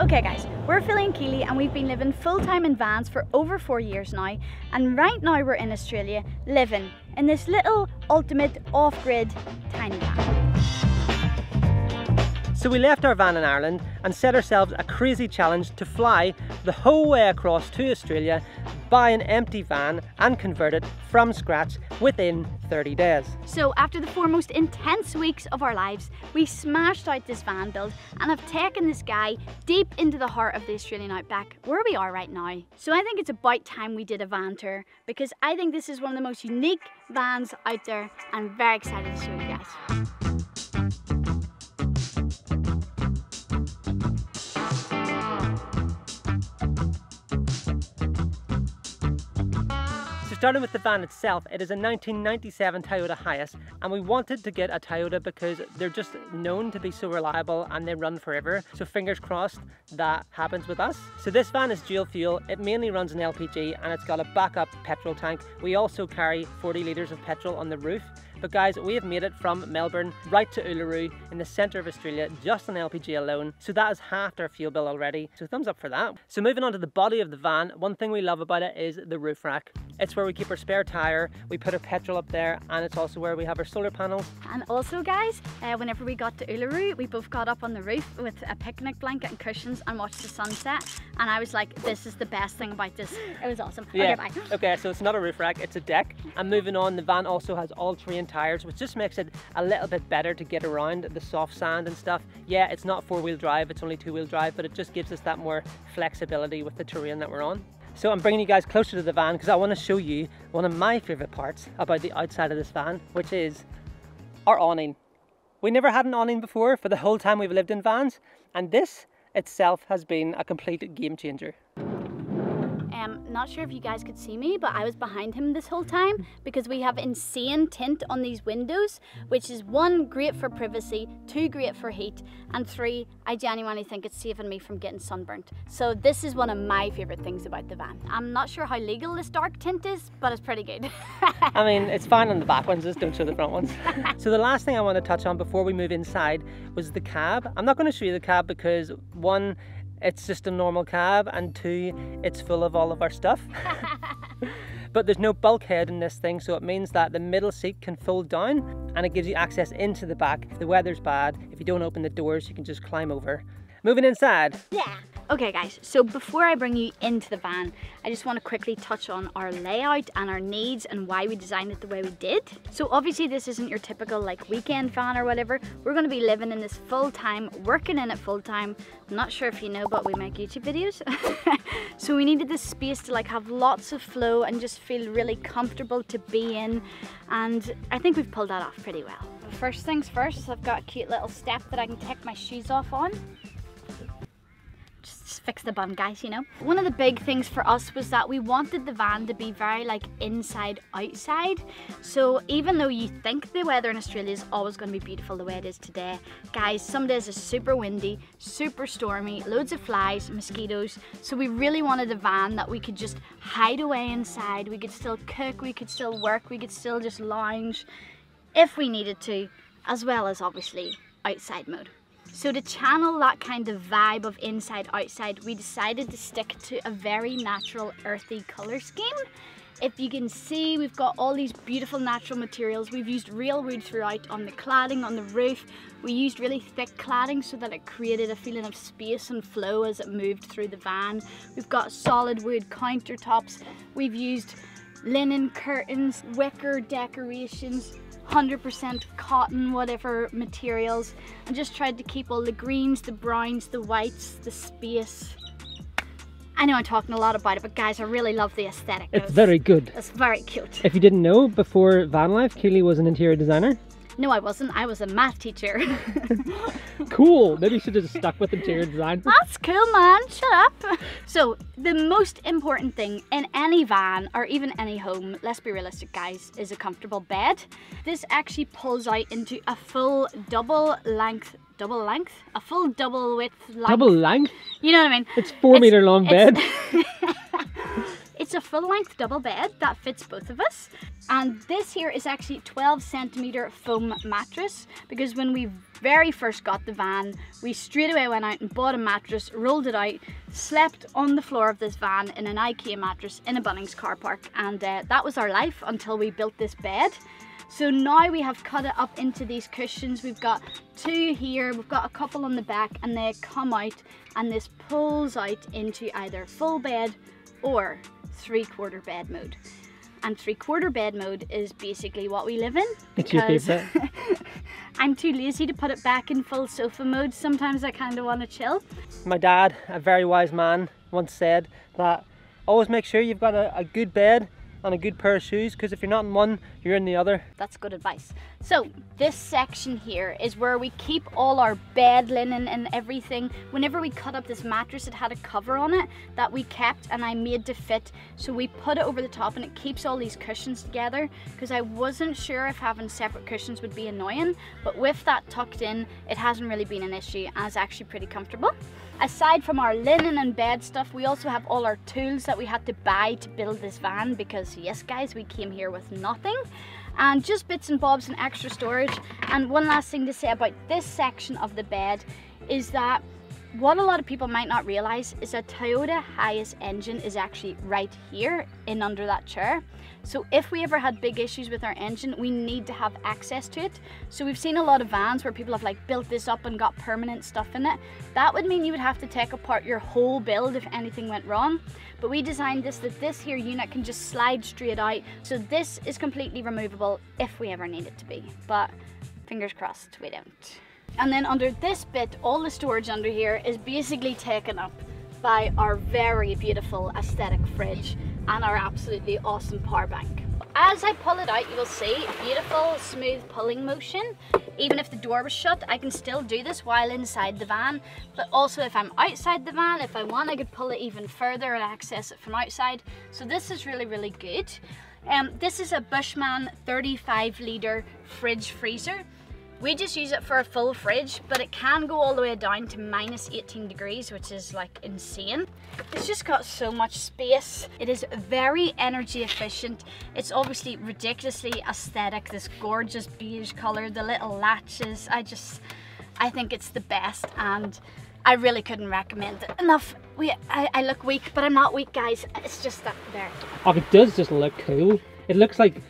Okay guys, we're Philly and Keely and we've been living full-time in vans for over 4 years now, and right now we're in Australia living in this little ultimate off-grid tiny van. So we left our van in Ireland and set ourselves a crazy challenge to fly the whole way across to Australia, buy an empty van and convert it from scratch within 30 days. So after the 4 most intense weeks of our lives, we smashed out this van build and have taken this guy deep into the heart of the Australian Outback, where we are right now. So I think it's about time we did a van tour, because I think this is one of the most unique vans out there. I'm very excited to show you guys. Starting with the van itself, it is a 1997 Toyota Hiace, and we wanted to get a Toyota because they're just known to be so reliable and they run forever. So fingers crossed that happens with us. So this van is dual fuel. It mainly runs on LPG and it's got a backup petrol tank. We also carry 40 litres of petrol on the roof. But guys, we have made it from Melbourne right to Uluru in the centre of Australia just on LPG alone. So that has halved our fuel bill already. So thumbs up for that. So moving on to the body of the van, one thing we love about it is the roof rack. It's where we keep our spare tyre, we put our petrol up there, and it's also where we have our solar panels. And also guys, whenever we got to Uluru, we both got up on the roof with a picnic blanket and cushions and watched the sunset. And I was like, this is the best thing about this. It was awesome. Yeah. Okay, bye. Okay, so it's not a roof rack, it's a deck. And moving on, the van also has all-terrain tyres, which just makes it a little bit better to get around the soft sand and stuff. Yeah, it's not 4-wheel drive, it's only 2-wheel drive, but it just gives us that more flexibility with the terrain that we're on. So I'm bringing you guys closer to the van because I want to show you one of my favourite parts about the outside of this van, which is our awning. We never had an awning before for the whole time we've lived in vans, and this itself has been a complete game changer. Not sure if you guys could see me, but I was behind him this whole time because we have insane tint on these windows, which is 1, great for privacy, 2, great for heat, and 3, I genuinely think it's saving me from getting sunburnt. So this is one of my favourite things about the van. I'm not sure how legal this dark tint is, but it's pretty good. I mean, it's fine on the back ones, just don't show the front ones. So the last thing I want to touch on before we move inside was the cab. I'm not going to show you the cab because 1, it's just a normal cab, and 2, it's full of all of our stuff. But there's no bulkhead in this thing, so it means that the middle seat can fold down and it gives you access into the back. If the weather's bad, if you don't open the doors, you can just climb over. Moving inside. Yeah. Okay guys, so before I bring you into the van, I just want to quickly touch on our layout and our needs and why we designed it the way we did. So obviously this isn't your typical like weekend van or whatever. We're going to be living in this full time, working in it full time. I'm not sure if you know, but we make YouTube videos. So we needed this space to like have lots of flow and just feel really comfortable to be in. And I think we've pulled that off pretty well. First things first, I've got a cute little step that I can take my shoes off on. Just fix the bum, guys, you know. One of the big things for us was that we wanted the van to be very like inside outside. So even though you think the weather in Australia is always going to be beautiful the way it is today, guys, some days it's super windy, super stormy, loads of flies, mosquitoes. So we really wanted a van that we could just hide away inside. We could still cook, we could still work, we could still just lounge if we needed to, as well as obviously outside mode. So to channel that kind of vibe of inside outside, we decided to stick to a very natural earthy colour scheme. If you can see, we've got all these beautiful natural materials. We've used real wood throughout on the cladding, on the roof. We used really thick cladding so that it created a feeling of space and flow as it moved through the van. We've got solid wood countertops. We've used linen curtains, wicker decorations, 100% cotton, whatever materials, and just tried to keep all the greens, the browns, the whites, the space. I know I'm talking a lot about it, but guys, I really love the aesthetic. It's very good. It's very cute. If you didn't know, before van life, Keely was an interior designer. No, I wasn't. I was a math teacher. Cool. Maybe you should have stuck with interior design. That's cool, man. Shut up. So the most important thing in any van or even any home, let's be realistic guys, is a comfortable bed. This actually pulls out into a full double length, a full double width length. Double length? You know what I mean? It's 4 meter long bed. It's It's a full-length double bed that fits both of us. And this here is actually 12cm foam mattress, because when we very first got the van, we straight away went out and bought a mattress, rolled it out, slept on the floor of this van in an IKEA mattress in a Bunnings Car Park, and that was our life until we built this bed. So now we have cut it up into these cushions. We've got 2 here, we've got a couple on the back, and they come out, and this pulls out into either full bed or 3/4 bed mode. And 3/4 bed mode is basically what we live in, because I'm too lazy to put it back in full sofa mode. Sometimes I kind of want to chill. My dad, a very wise man, once said that always make sure you've got a good bed and a good pair of shoes, because if you're not in one, you're in the other. That's good advice. So this section here is where we keep all our bed linen and everything. Whenever we cut up this mattress, it had a cover on it that we kept and I made to fit. So we put it over the top and it keeps all these cushions together, because I wasn't sure if having separate cushions would be annoying, but with that tucked in, it hasn't really been an issue and it's actually pretty comfortable. Aside from our linen and bed stuff, we also have all our tools that we had to buy to build this van, because yes guys, we came here with nothing, and just bits and bobs and extra storage. And one last thing to say about this section of the bed is that what a lot of people might not realize is that Toyota highest engine is actually right here in under that chair. So if we ever had big issues with our engine, we need to have access to it. So we've seen a lot of vans where people have like built this up and got permanent stuff in it. That would mean you would have to take apart your whole build if anything went wrong. But we designed this that this here unit can just slide straight out. So this is completely removable if we ever need it to be. But fingers crossed we don't. And then under this bit, all the storage under here is basically taken up by our very beautiful aesthetic fridge and our absolutely awesome power bank. As I pull it out, you will see a beautiful smooth pulling motion. Even if the door was shut, I can still do this while inside the van, but also if I'm outside the van, if I want, I could pull it even further and access it from outside. So this is really, really good. This is a Bushman 35 litre fridge freezer. We just use it for a full fridge, but it can go all the way down to minus 18 degrees, which is like insane. It's just got so much space. It is very energy efficient. It's obviously ridiculously aesthetic, this gorgeous beige color, the little latches. I think it's the best, and I really couldn't recommend it enough. I look weak, but I'm not weak, guys. It's just that there. Oh, it does just look cool. It looks like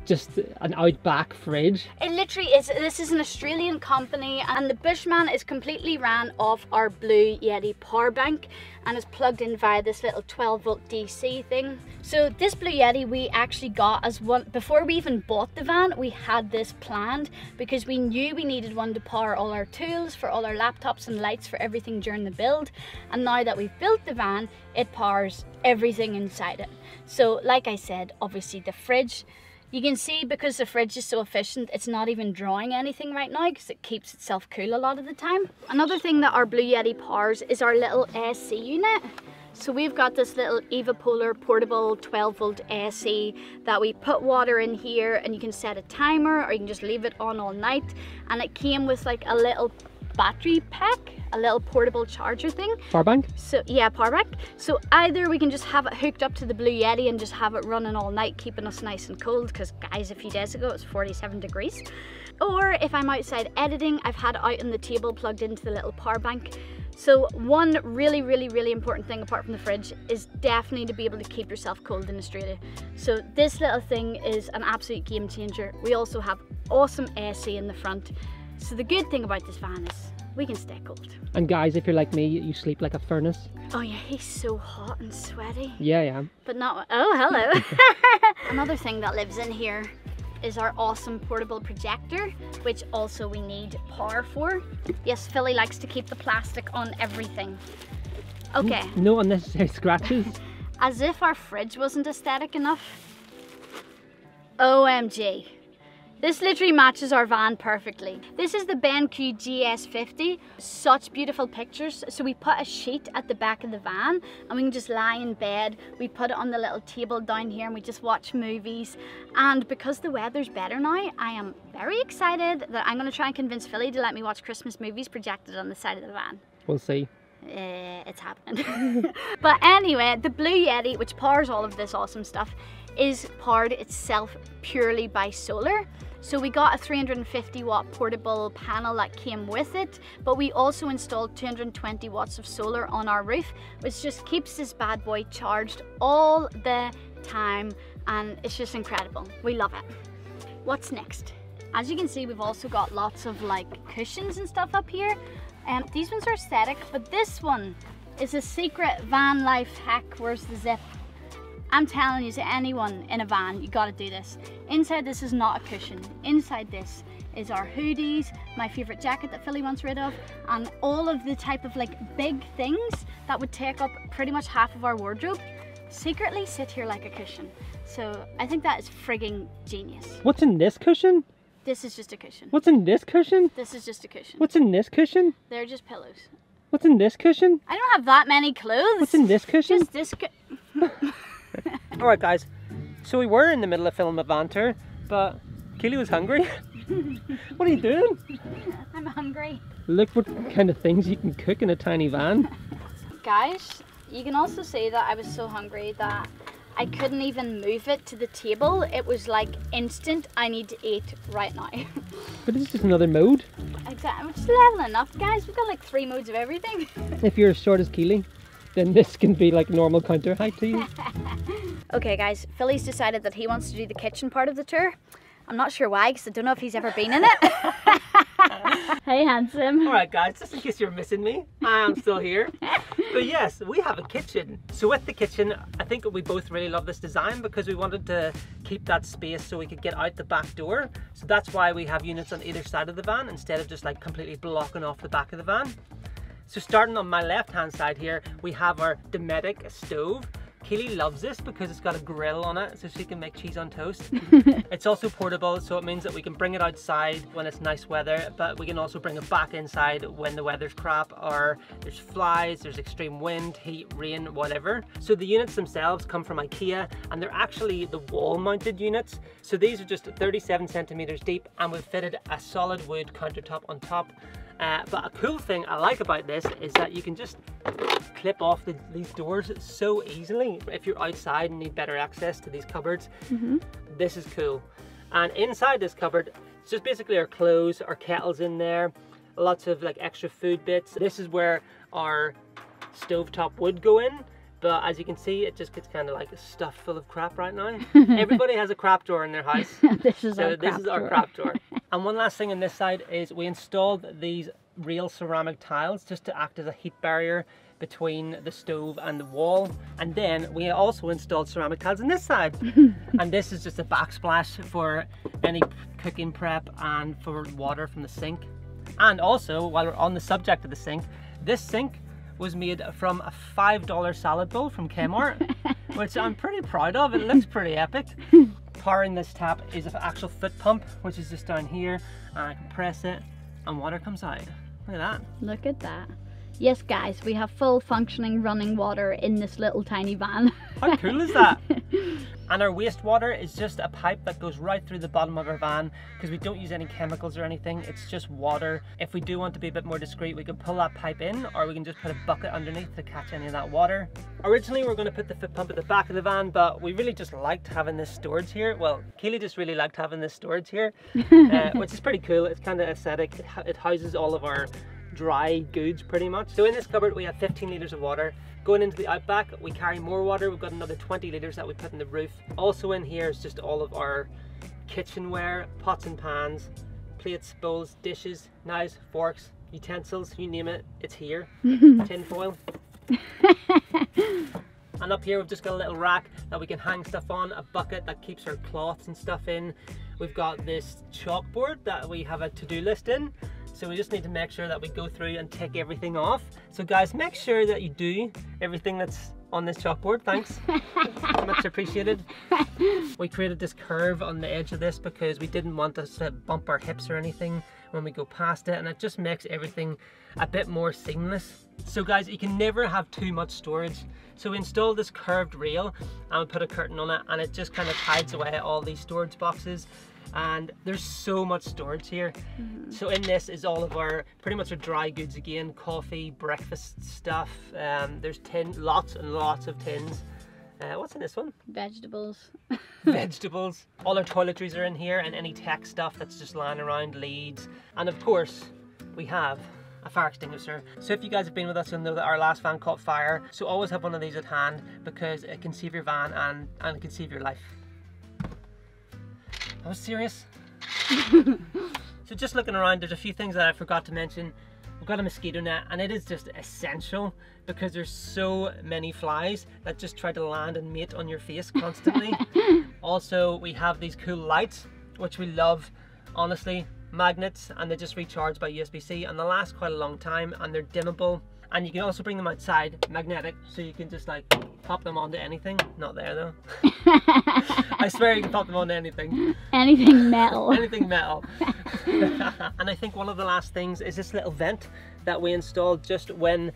just an Outback fridge. It literally is. This is an Australian company, and the Bushman is completely ran off our Blue Yeti power bank and is plugged in via this little 12-volt DC thing. So this Blue Yeti we actually got as one, before we even bought the van, we had this planned because we knew we needed one to power all our tools, for all our laptops and lights, for everything during the build. And now that we've built the van, it powers everything inside it. So like I said, obviously the fridge, you can see because the fridge is so efficient, it's not even drawing anything right now because it keeps itself cool a lot of the time. Another thing that our Blue Yeti powers is our little AC unit. So we've got this little Evapolar portable 12-volt AC that we put water in here, and you can set a timer or you can just leave it on all night. And it came with like a little battery pack, a little portable charger thing. Power bank? So yeah, power bank. So either we can just have it hooked up to the Blue Yeti and just have it running all night, keeping us nice and cold, because guys, a few days ago it was 47 degrees. Or if I'm outside editing, I've had it out on the table plugged into the little power bank. So one really important thing apart from the fridge is definitely to be able to keep yourself cold in Australia. So this little thing is an absolute game changer. We also have awesome AC in the front. So the good thing about this van is we can stay cold. And guys, if you're like me, you sleep like a furnace. Oh yeah, he's so hot and sweaty. Yeah, yeah. But not, oh hello. Another thing that lives in here is our awesome portable projector, which also we need power for. Yes, Philly likes to keep the plastic on everything. Okay. No unnecessary scratches. As if our fridge wasn't aesthetic enough. OMG. This literally matches our van perfectly. This is the BenQ GS50. Such beautiful pictures. So we put a sheet at the back of the van and we can just lie in bed. We put it on the little table down here and we just watch movies. And because the weather's better now, I am very excited that I'm going to try and convince Philly to let me watch Christmas movies projected on the side of the van. We'll see. It's happening. But anyway, the Blue Yeti, which powers all of this awesome stuff, is powered itself purely by solar. So we got a 350 watt portable panel that came with it, but we also installed 220 watts of solar on our roof, which just keeps this bad boy charged all the time, and it's just incredible. We love it. What's next? As you can see, we've also got lots of like cushions and stuff up here. These ones are aesthetic, but this one is a secret van life hack. Where's the zip? I'm telling you, to anyone in a van, you gotta do this. Inside this is not a cushion. Inside this is our hoodies, my favorite jacket that Philly wants rid of, and all of the type of like big things that would take up pretty much half of our wardrobe secretly sit here like a cushion. So I think that is frigging genius. What's in this cushion? This is just a cushion. What's in this cushion? This is just a cushion. What's in this cushion? They're just pillows. What's in this cushion? I don't have that many clothes. What's in this cushion? Just this Alright guys, so we were in the middle of filming a van tour, but Keely was hungry. What are you doing? I'm hungry. Look what kind of things you can cook in a tiny van. Guys, you can also see that I was so hungry that I couldn't even move it to the table. It was like instant, I need to eat right now. But it's just another mode. Exactly, we're just leveling up, guys. We've got like 3 modes of everything. If you're as short as Keely, then this can be like normal counter height to you. Okay guys, Philly's decided that he wants to do the kitchen part of the tour. I'm not sure why, because I don't know if he's ever been in it. Hey handsome. Alright guys, just in case you're missing me, I'm still here. But yes, we have a kitchen. So with the kitchen, I think we both really love this design because we wanted to keep that space so we could get out the back door. So that's why we have units on either side of the van instead of just like completely blocking off the back of the van. So starting on my left hand side here, we have our Dometic stove. Keely loves this because it's got a grill on it so she can make cheese on toast. It's also portable, so it means that we can bring it outside when it's nice weather, but we can also bring it back inside when the weather's crap or there's flies, there's extreme wind, heat, rain, whatever. So the units themselves come from IKEA and they're actually the wall mounted units. So these are just 37 centimeters deep and we've fitted a solid wood countertop on top. But a cool thing I like about this is that you can just clip off these doors so easily. If you're outside and need better access to these cupboards, this is cool. And inside this cupboard, it's just basically our clothes, our kettles in there, lots of like extra food bits. This is where our stovetop would go in. But as you can see, it just gets kind of like stuffed full of crap right now. Everybody has a crap drawer in their house. This is our crap drawer. And one last thing on this side is we installed these real ceramic tiles just to act as a heat barrier between the stove and the wall. And then we also installed ceramic tiles on this side. And this is just a backsplash for any cooking prep and for water from the sink. And also, while we're on the subject of the sink, this sink was made from a $5 salad bowl from Kmart, which I'm pretty proud of. It looks pretty epic. Powering this tap is an actual foot pump, which is just down here, and I can press it and water comes out. Look at that. Look at that. Yes guys, we have full functioning running water in this little tiny van. How cool is that? And our wastewater is just a pipe that goes right through the bottom of our van because we don't use any chemicals or anything. It's just water. If we do want to be a bit more discreet, we can pull that pipe in or we can just put a bucket underneath to catch any of that water. Originally we were going to put the foot pump at the back of the van, but we really just liked having this storage here. Well, Keely just really liked having this storage here, which is pretty cool. It's kind of aesthetic. It houses all of our dry goods pretty much. So in this cupboard we have 15 litres of water. Going into the Outback we carry more water. We've got another 20 litres that we put in the roof. Also in here is just all of our kitchenware, pots and pans, plates, bowls, dishes, knives, forks, utensils, you name it, it's here. Tin foil. And up here we've just got a little rack that we can hang stuff on, a bucket that keeps our cloths and stuff in. We've got this chalkboard that we have a to-do list in. So we just need to make sure that we go through and tick everything off. So guys, make sure that you do everything that's on this chalkboard. Thanks. Much appreciated. We created this curve on the edge of this because we didn't want us to bump our hips or anything when we go past it, and it just makes everything a bit more seamless. So guys, you can never have too much storage. So we installed this curved rail and we put a curtain on it, and it just kind of hides away all these storage boxes. and there's so much storage here. So in this is all of our, pretty much our dry goods again, coffee, breakfast stuff. There's lots and lots of tins. What's in this one? Vegetables. Vegetables. All our toiletries are in here, and any tech stuff that's just lying around, leads. And of course, we have a fire extinguisher. So if you guys have been with us, you'll know that our last van caught fire. So always have one of these at hand, because it can save your van and it can save your life. I was serious. So just looking around, there's a few things that I forgot to mention. We've got a mosquito net, and it is just essential because there's so many flies that just try to land and mate on your face constantly. Also, we have these cool lights, which we love, honestly. Magnets, and they just recharge by USB-C, and they last quite a long time, and they're dimmable. And you can also bring them outside, magnetic, so you can just like pop them onto anything. Not there though. I swear you can pop them onto anything. Anything metal. Anything metal. And I think one of the last things is this little vent that we installed just when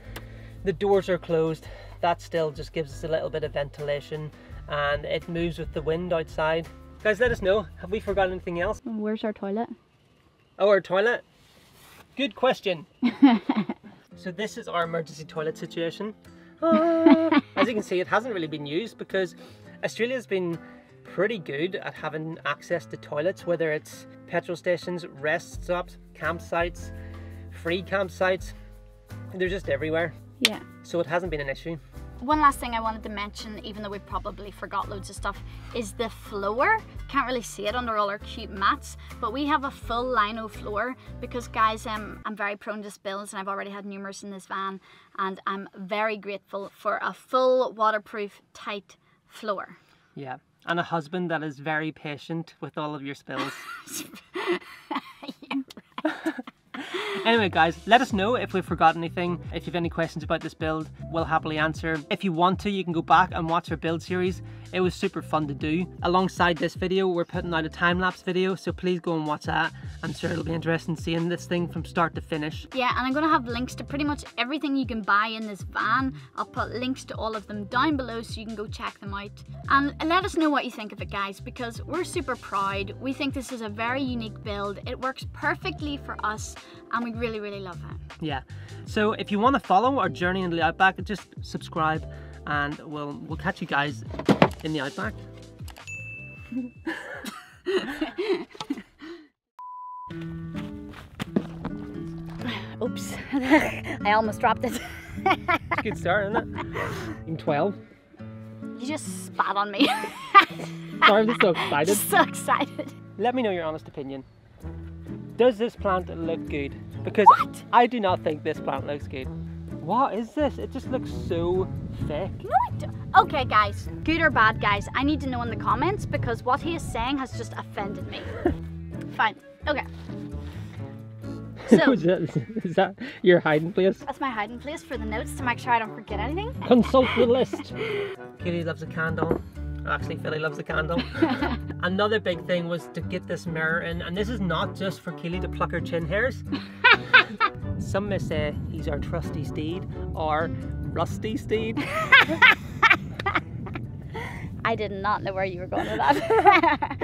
the doors are closed. That still just gives us a little bit of ventilation, and it moves with the wind outside. Guys, let us know, have we forgotten anything else? Where's our toilet? Oh, our toilet? Good question. So this is our emergency toilet situation. As you can see, it hasn't really been used because Australia's been pretty good at having access to toilets, whether it's petrol stations, rest stops, campsites, free campsites. They're just everywhere. Yeah. So it hasn't been an issue. One last thing I wanted to mention, even though we probably forgot loads of stuff, is the floor. Can't really see it under all our cute mats, but we have a full lino floor because, guys, I'm very prone to spills, and I've already had numerous in this van, and I'm very grateful for a full waterproof, tight floor. Yeah, and a husband that is very patient with all of your spills. Anyway guys, let us know if we've forgotten anything. If you have any questions about this build, we'll happily answer. If you want to, you can go back and watch our build series. It was super fun to do. Alongside this video, we're putting out a time-lapse video, so please go and watch that. I'm sure it'll be interesting seeing this thing from start to finish. Yeah, and I'm going to have links to pretty much everything you can buy in this van. I'll put links to all of them down below so you can go check them out. And let us know what you think of it, guys, because we're super proud. We think this is a very unique build. It works perfectly for us, and we really, really love it. Yeah, so if you want to follow our journey in the Outback, just subscribe, and we'll catch you guys in the Outback. Oops, I almost dropped it. It's a good start, isn't it? In 12. You just spat on me. Sorry, I'm just so excited. So excited. Let me know your honest opinion. Does this plant look good? Because what? I do not think this plant looks good. What is this? It just looks so fake. No, it don't. Okay, guys, good or bad, guys, I need to know in the comments because what he is saying has just offended me. Fine. Okay. So, is that your hiding place? That's my hiding place for the notes to make sure I don't forget anything. Consult the list. Katie loves a candle. Actually, Philly loves a candle. Another big thing was to get this mirror in, and this is not just for Keely to pluck her chin hairs. Some may say he's our trusty steed or rusty steed. I did not know where you were going with that.